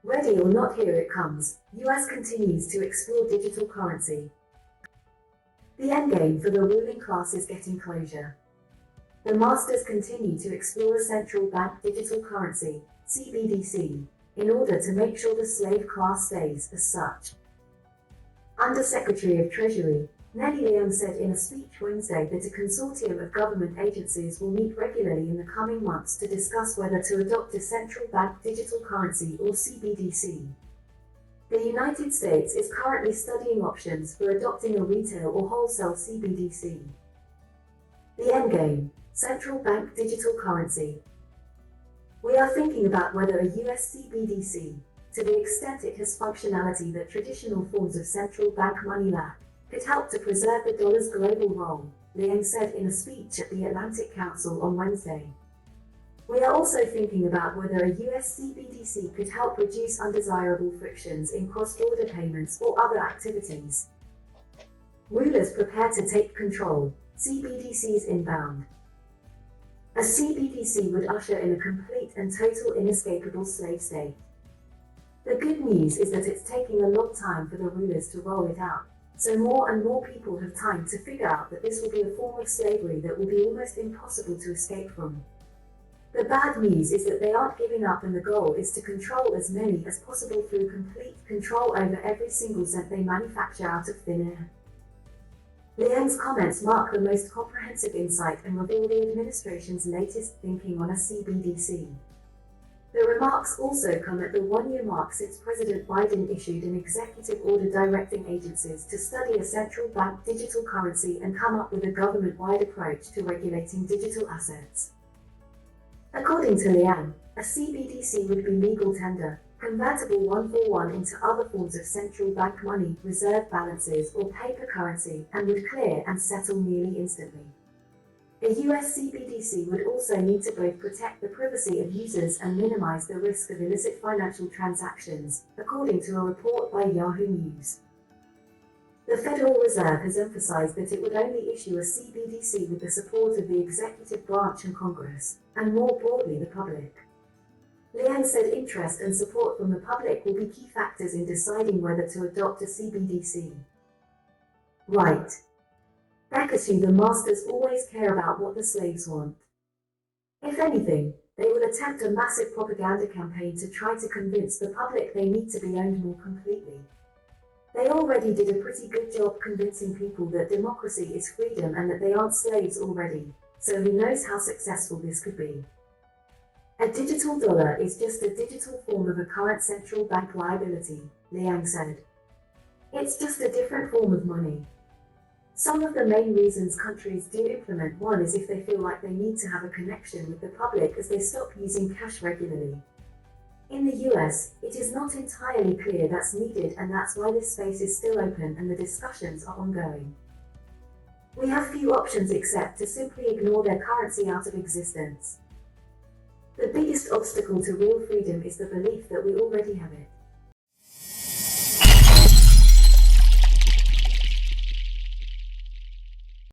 Ready or not, here it comes. US continues to explore digital currency. The endgame for the ruling class is getting closure. The masters continue to explore a central bank digital currency, CBDC, in order to make sure the slave class stays as such. Under-Secretary of Treasury, Nellie Leung said in a speech Wednesday that a consortium of government agencies will meet regularly in the coming months to discuss whether to adopt a central bank digital currency or CBDC. The United States is currently studying options for adopting a retail or wholesale CBDC. The endgame, central bank digital currency. We are thinking about whether a US CBDC, to the extent it has functionality that traditional forms of central bank money lack, could help to preserve the dollar's global role, Leung said in a speech at the Atlantic Council on Wednesday. We are also thinking about whether a US CBDC could help reduce undesirable frictions in cross-border payments or other activities. Rulers prepare to take control, CBDCs inbound. A CBDC would usher in a complete and total inescapable slave state. The good news is that it's taking a long time for the rulers to roll it out, so more and more people have time to figure out that this will be a form of slavery that will be almost impossible to escape from. The bad news is that they aren't giving up, and the goal is to control as many as possible through complete control over every single cent they manufacture out of thin air. Leung's comments mark the most comprehensive insight and reveal the administration's latest thinking on a CBDC. The remarks also come at the one-year mark since President Biden issued an executive order directing agencies to study a central bank digital currency and come up with a government-wide approach to regulating digital assets. According to Leung, a CBDC would be legal tender, convertible one-for-one into other forms of central bank money, reserve balances, or paper currency, and would clear and settle nearly instantly. A US CBDC would also need to both protect the privacy of users and minimize the risk of illicit financial transactions, according to a report by Yahoo News. The Federal Reserve has emphasized that it would only issue a CBDC with the support of the executive branch and Congress, and more broadly the public. Leung said interest and support from the public will be key factors in deciding whether to adopt a CBDC. Right. Bekashu, the masters always care about what the slaves want. If anything, they will attempt a massive propaganda campaign to try to convince the public they need to be owned more completely. They already did a pretty good job convincing people that democracy is freedom and that they aren't slaves already, so who knows how successful this could be. A digital dollar is just a digital form of a current central bank liability, Leung said. It's just a different form of money. Some of the main reasons countries do implement one is if they feel like they need to have a connection with the public as they stop using cash regularly. In the US, it is not entirely clear that's needed, and that's why this space is still open and the discussions are ongoing. We have few options except to simply ignore their currency out of existence. The biggest obstacle to real freedom is the belief that we already have it.